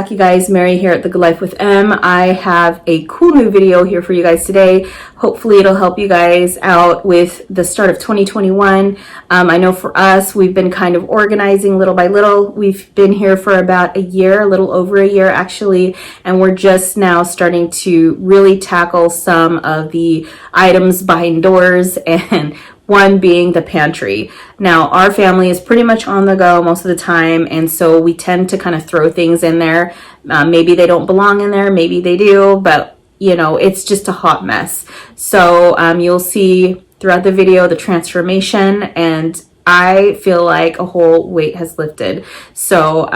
back, you guys. Mary here at The Good Life with M. I have a cool new video here for you guys today. Hopefully it'll help you guys out with the start of 2021. I know for us, we've been kind of organizing little by little. We've been here for about a year, a little over a year actually, and we're just now starting to really tackle some of the items behind doors, and one being the pantry. Now, our family is pretty much on the go most of the time, and so we tend to kind of throw things in there. Maybe they don't belong in there, maybe they do, but you know, it's just a hot mess. So you'll see throughout the video the transformation, and I feel like a whole weight has lifted. So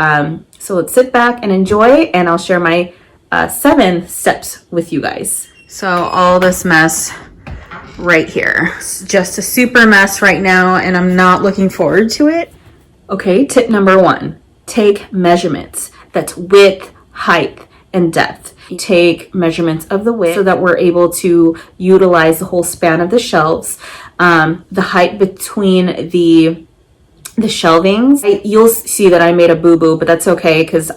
so let's sit back and enjoy, and I'll share my 7 steps with you guys. So all this mess right here. It's just a super mess right now, and I'm not looking forward to it. Okay, tip number 1, take measurements. That's width, height, and depth. Take measurements of the width so that we're able to utilize the whole span of the shelves. The height between the shelvings. You'll see that I made a boo-boo, but that's okay because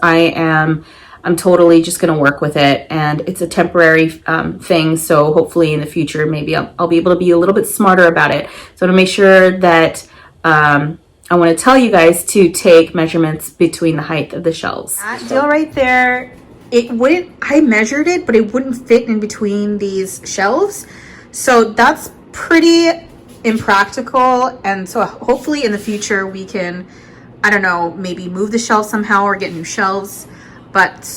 I'm totally just going to work with it, and it's a temporary thing. So hopefully in the future, maybe I'll be able to be a little bit smarter about it. So to make sure that I want to tell you guys to take measurements between the height of the shelves. That deal right there, I measured it, but it wouldn't fit in between these shelves. So that's pretty impractical. And so hopefully in the future we can, I don't know, maybe move the shelves somehow or get new shelves. But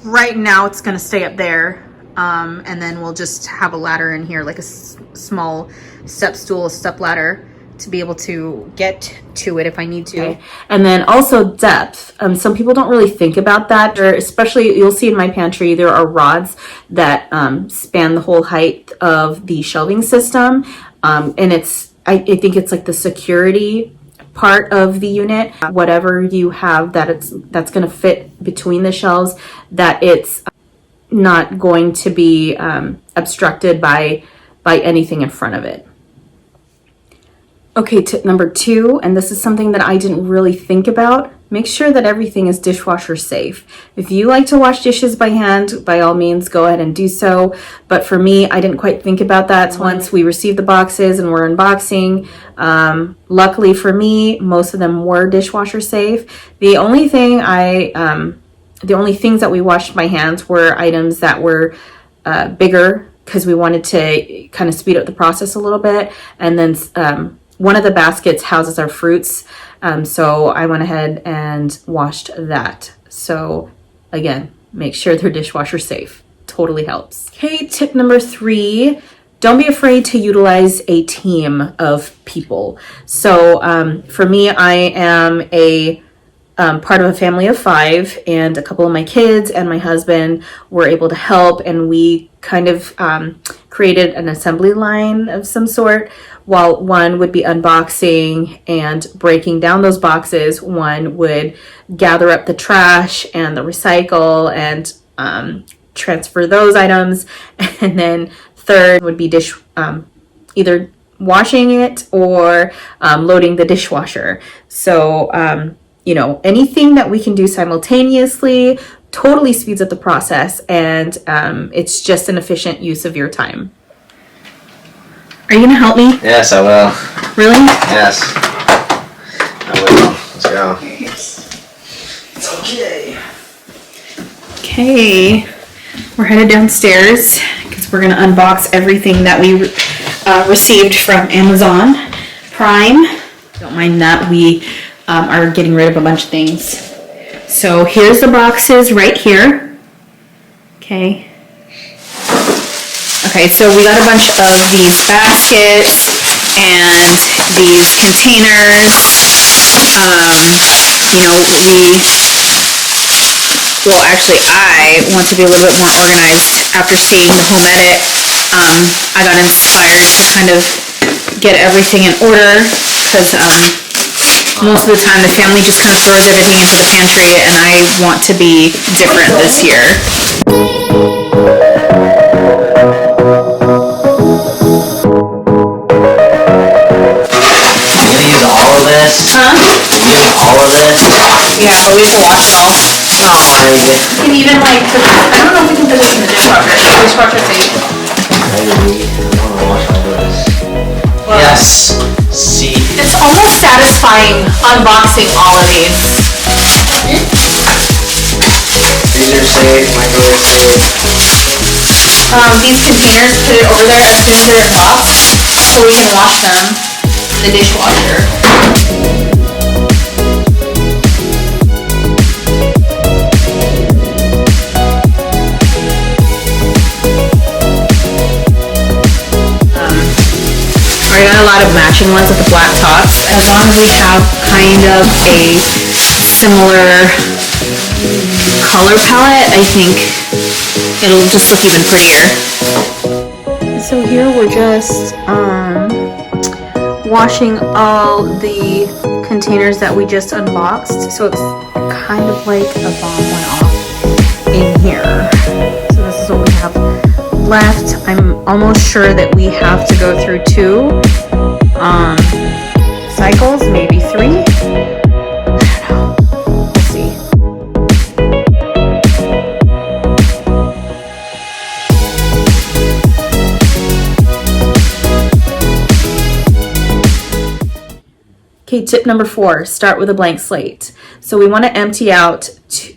right now it's gonna stay up there, and then we'll just have a ladder in here, like a small step stool, a step ladder, to be able to get to it if I need to. Okay. And then also depth. Some people don't really think about that, or especially you'll see in my pantry there are rods that span the whole height of the shelving system, and I think it's like the security part of the unit. Whatever you have that's going to fit between the shelves, that it's not going to be obstructed by anything in front of it. Okay, tip number 2, and this is something that I didn't really think about. Make sure that everything is dishwasher safe. If you like to wash dishes by hand, by all means, go ahead and do so. But for me, I didn't quite think about that. So once we received the boxes and we're unboxing, luckily for me, most of them were dishwasher safe. The only things that we washed by hands were items that were bigger, because we wanted to kind of speed up the process a little bit. And then one of the baskets houses our fruits, so I went ahead and washed that. So again, make sure they're dishwasher safe. Totally helps. Okay, tip number 3, don't be afraid to utilize a team of people. So for me, I am a part of a family of 5, and a couple of my kids and my husband were able to help, and we kind of created an assembly line of some sort. While one would be unboxing and breaking down those boxes, one would gather up the trash and the recycle and transfer those items, and then third would be either washing it or loading the dishwasher. So you know, anything that we can do simultaneously totally speeds up the process, and it's just an efficient use of your time. Are you gonna help me? Yes, I will. Really? Yes, I will. Let's go. It's okay. Okay, we're headed downstairs because we're gonna unbox everything that we received from Amazon Prime. Don't mind that, we are getting rid of a bunch of things. So here's the boxes right here. Okay. Okay, so we got a bunch of these baskets and these containers. You know, I want to be a little bit more organized. After seeing the home edit, I got inspired to kind of get everything in order, because most of the time the family just kind of throws everything into the pantry, and I want to be different this year. You're gonna use all of this? Huh? You're gonna use all of it? Yeah, but we have to wash it all. Oh, crazy. You can even like put this, I don't know if we can put this in the dishwasher. Dishwasher-safe. Crazy. I want to wash all of this. Well, Yes. See. it's almost satisfying unboxing all of these. Freezer safe, microwave safe. These containers, put it over there as soon as they're in box, so we can wash them in the dishwasher. I got a lot of matching ones with the black tops. As long as we have kind of a similar color palette, I think it'll just look even prettier. So here we're just washing all the containers that we just unboxed. So it's kind of like a bomb went off in here. So this is what we have left. I'm almost sure that we have to go through 2 cycles, maybe 3. I don't know. We'll see. Okay, tip number 4, start with a blank slate. So we want to empty out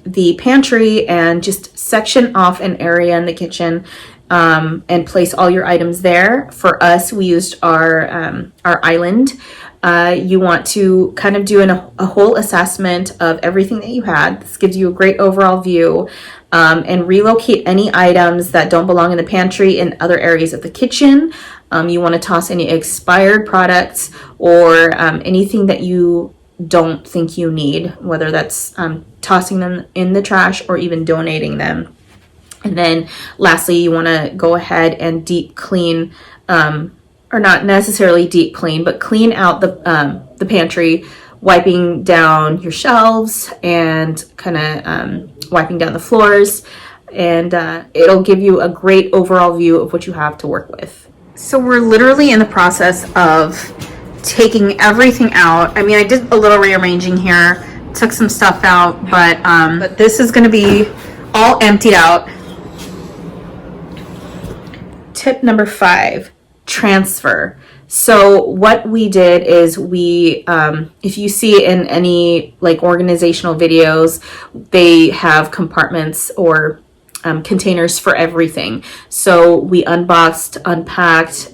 the pantry and just section off an area in the kitchen and place all your items there. For us, we used our island. You want to kind of do a whole assessment of everything that you had. This gives you a great overall view, and relocate any items that don't belong in the pantry in other areas of the kitchen. You want to toss any expired products or anything that you don't think you need, whether that's tossing them in the trash or even donating them. And then lastly, you want to go ahead and deep clean, or not necessarily deep clean, but clean out the pantry, wiping down your shelves and kind of wiping down the floors. And it'll give you a great overall view of what you have to work with. So we're literally in the process of taking everything out. I mean, I did a little rearranging here, took some stuff out, but this is going to be all emptied out. Tip number 5, transfer. So what we did is we, if you see in any like organizational videos, they have compartments or containers for everything. So we unboxed, unpacked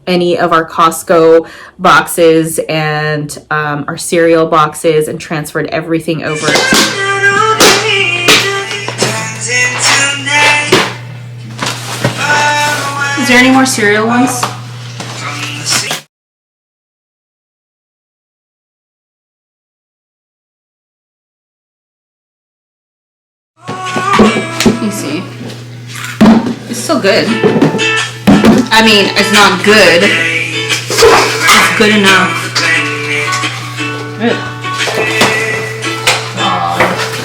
any of our Costco boxes and our cereal boxes and transferred everything over. Is there any more cereal ones? Let me see. It's still good. I mean, it's not good. It's good enough.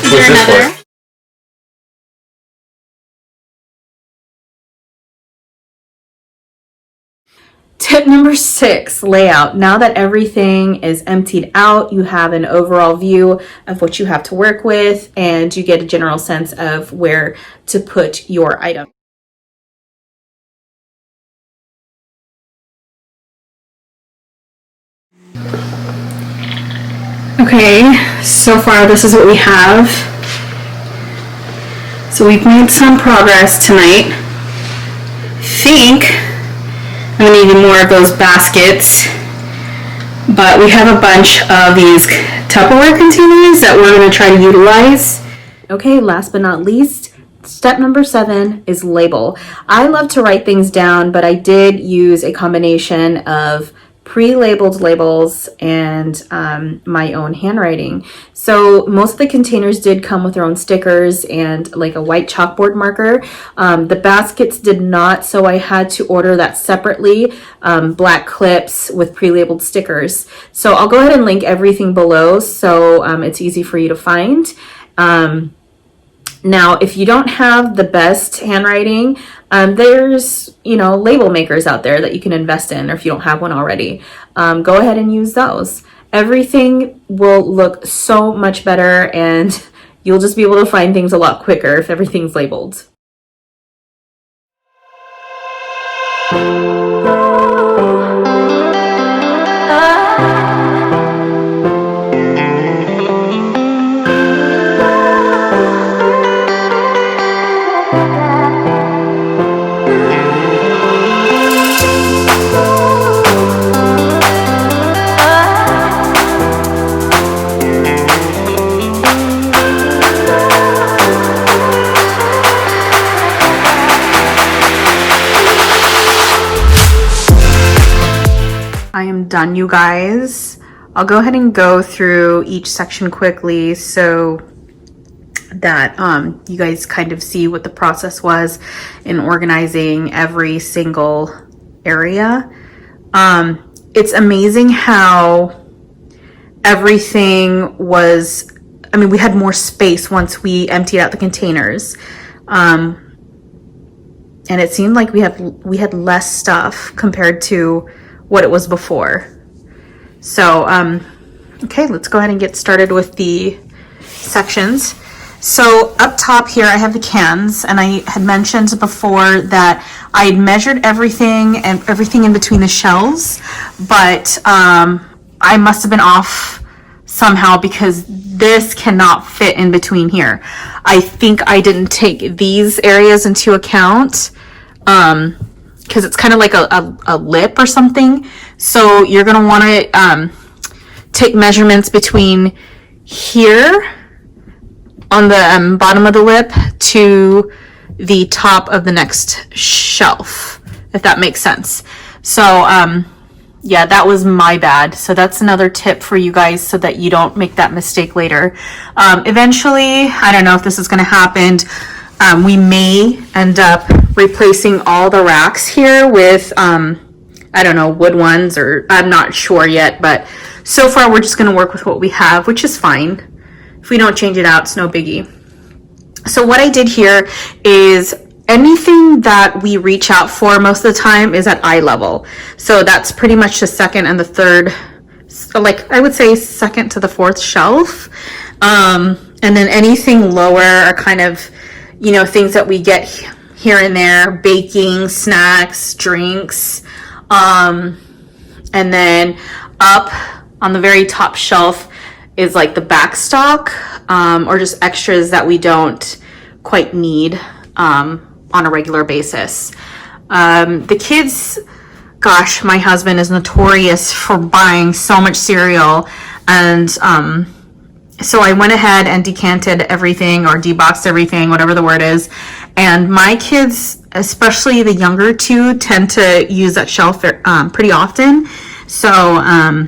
Is there another? Tip number 6, layout. Now that everything is emptied out, you have an overall view of what you have to work with, and you get a general sense of where to put your item. Okay, so far this is what we have. So we've made some progress tonight. I'm gonna need more of those baskets, but we have a bunch of these Tupperware containers that we're gonna try to utilize. Okay, last but not least, step number 7 is label. I love to write things down, but I did use a combination of pre-labeled labels and my own handwriting. So most of the containers did come with their own stickers and like a white chalkboard marker. The baskets did not, so I had to order that separately, black clips with pre-labeled stickers. So I'll go ahead and link everything below so it's easy for you to find. Now, if you don't have the best handwriting, there's, label makers out there that you can invest in, or if you don't have one already, go ahead and use those. everything will look so much better, and you'll just be able to find things a lot quicker if everything's labeled. I am done, you guys. I'll go ahead and go through each section quickly so that you guys kind of see what the process was in organizing every single area. It's amazing how everything was, I mean, we had more space once we emptied out the containers. And it seemed like we had less stuff compared to what it was before. So, okay, let's go ahead and get started with the sections. So up top here, I have the cans, and I had mentioned before that I had measured everything and everything in between the shelves, but I must have been off somehow because this cannot fit in between here. I think I didn't take these areas into account, because it's kind of like a lip or something. So you're going to want to take measurements between here on the bottom of the lip to the top of the next shelf, if that makes sense. So yeah, that was my bad. So that's another tip for you guys so that you don't make that mistake later. Eventually, I don't know if this is going to happen. We may end up replacing all the racks here with, I don't know, wood ones, or I'm not sure yet, but so far we're just going to work with what we have, which is fine. If we don't change it out, it's no biggie. So what I did here is anything that we reach out for most of the time is at eye level. So that's pretty much the second and the third, like I would say second to the fourth shelf. And then anything lower are kind of, you know, things that we get here and there, baking, snacks, drinks. And then up on the very top shelf is like the back stock, or just extras that we don't quite need on a regular basis. The kids, gosh, my husband is notorious for buying so much cereal, and so I went ahead and decanted everything, or deboxed everything, whatever the word is. And my kids, especially the younger two, tend to use that shelf pretty often. So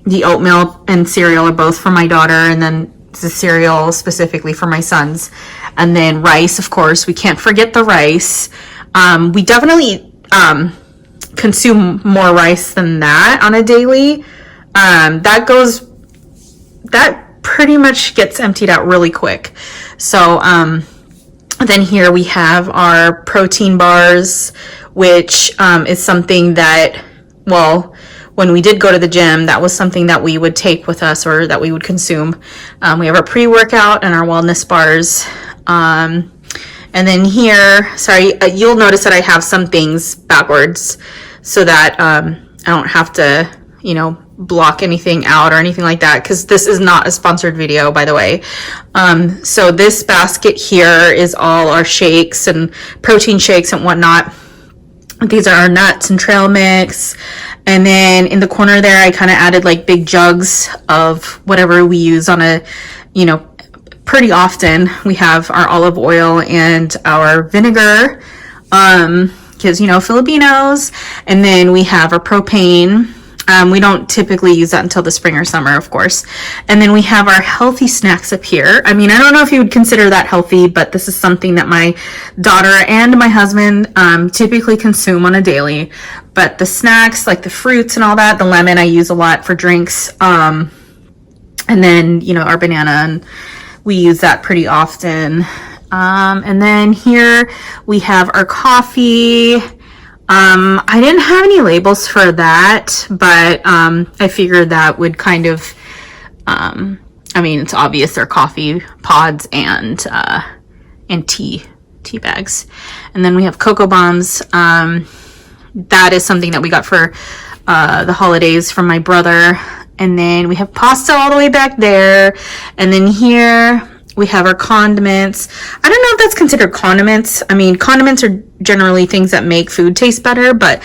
the oatmeal and cereal are both for my daughter, and then the cereal specifically for my sons. And then rice, of course, we can't forget the rice. We definitely consume more rice than that on a daily. That pretty much gets emptied out really quick. So then here we have our protein bars, which is something that, well, when we did go to the gym, that was something that we would take with us, or that we would consume. We have our pre-workout and our wellness bars. And then here, sorry, you'll notice that I have some things backwards so that I don't have to, you know, block anything out or anything like that, because this is not a sponsored video, by the way. So this basket here is all our shakes and protein shakes and whatnot. These are our nuts and trail mix. And then in the corner there, I kind of added like big jugs of whatever we use on a, you know, pretty often. We have our olive oil and our vinegar, because, you know, Filipinos. And then we have our propane. We don't typically use that until the spring or summer, of course. And then we have our healthy snacks up here. I mean, I don't know if you would consider that healthy, but this is something that my daughter and my husband typically consume on a daily. But the snacks, like the fruits and all that, the lemon I use a lot for drinks. And then, you know, our banana, and we use that pretty often. And then here we have our coffee. I didn't have any labels for that, but I figured that would kind of, I mean, it's obvious they're coffee pods and tea bags. And then we have cocoa bombs. That is something that we got for the holidays from my brother. And then we have pasta all the way back there. And then here we have our condiments. I don't know if that's considered condiments. I mean, condiments are generally things that make food taste better, but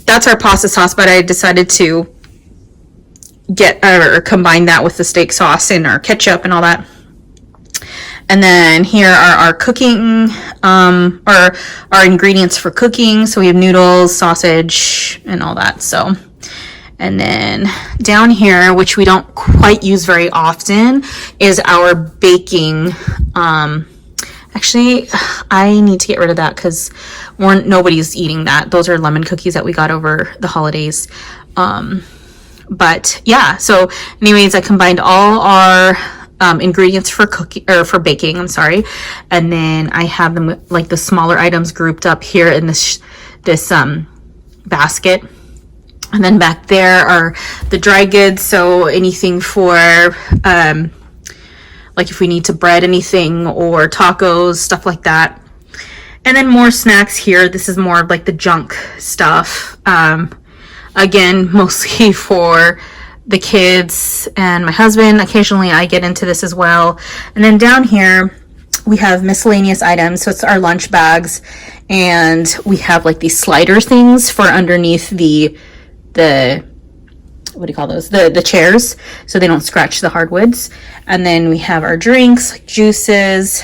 that's our pasta sauce. But I decided to get or combine that with the steak sauce and our ketchup and all that. And then here are our cooking, or our ingredients for cooking. So we have noodles, sausage, and all that. So, and then down here, which we don't quite use very often, is our baking. Actually, I need to get rid of that because nobody's eating that. Those are lemon cookies that we got over the holidays. But yeah, so anyways, I combined all our ingredients for cooking or for baking, I'm sorry, and then I have them like the smaller items grouped up here in this basket. And then back there are the dry goods, so anything for like if we need to bread anything or tacos, stuff like that. And then more snacks here. This is more of like the junk stuff, again mostly for the kids and my husband. Occasionally I get into this as well. And then down here we have miscellaneous items, so it's our lunch bags, and we have like these slider things for underneath the what do you call those, the chairs, so they don't scratch the hardwoods. And then we have our drinks, like juices,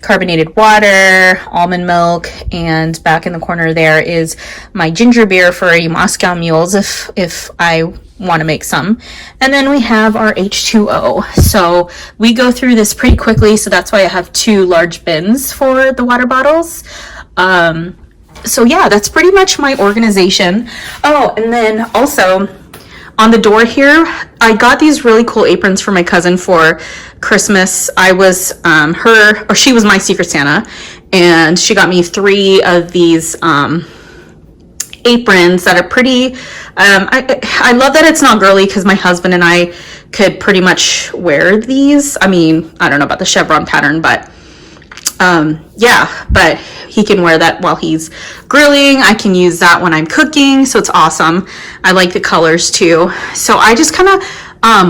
carbonated water, almond milk, and back in the corner there is my ginger beer for any Moscow mules if I want to make some. And then we have our H2O. So we go through this pretty quickly, so that's why I have 2 large bins for the water bottles. So yeah, that's pretty much my organization. Oh, and then also on the door here, I got these really cool aprons for my cousin for Christmas. I was she was my Secret Santa, and she got me 3 of these aprons that are pretty, I love that it's not girly because my husband and I could pretty much wear these. I mean, I don't know about the chevron pattern, but yeah, but he can wear that while he's grilling. I can use that when I'm cooking, so it's awesome. I like the colors too. So I just kind of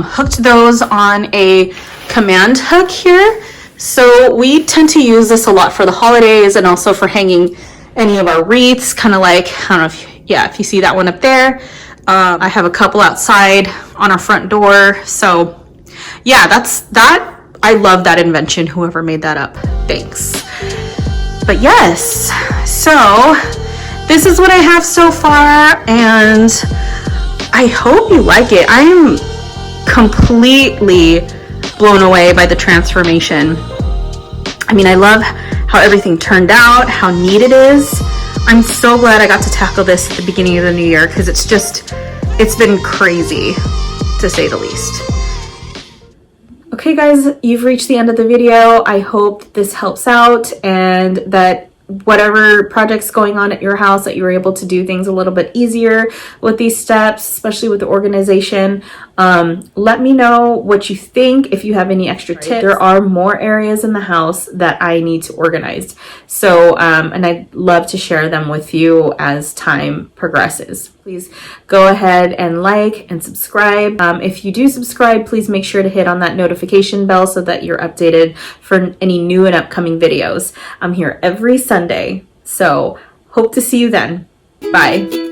hooked those on a command hook here. So we tend to use this a lot for the holidays and also for hanging any of our wreaths, kind of like, I don't know if you see that one up there. I have a couple outside on our front door. So yeah, that. I love that invention, whoever made that up. Thanks. But yes, so this is what I have so far, and I hope you like it. I am completely blown away by the transformation. I mean, I love how everything turned out, how neat it is. I'm so glad I got to tackle this at the beginning of the new year because it's been crazy, to say the least. Okay guys, you've reached the end of the video. I hope this helps out and that whatever projects going on at your house, that you were able to do things a little bit easier with these steps, especially with the organization. Let me know what you think, if you have any extra tips. There are more areas in the house that I need to organize. So, and I'd love to share them with you as time progresses. Please go ahead and like and subscribe. If you do subscribe, please make sure to hit on that notification bell so that you're updated for any new and upcoming videos. I'm here every Sunday, so hope to see you then. Bye.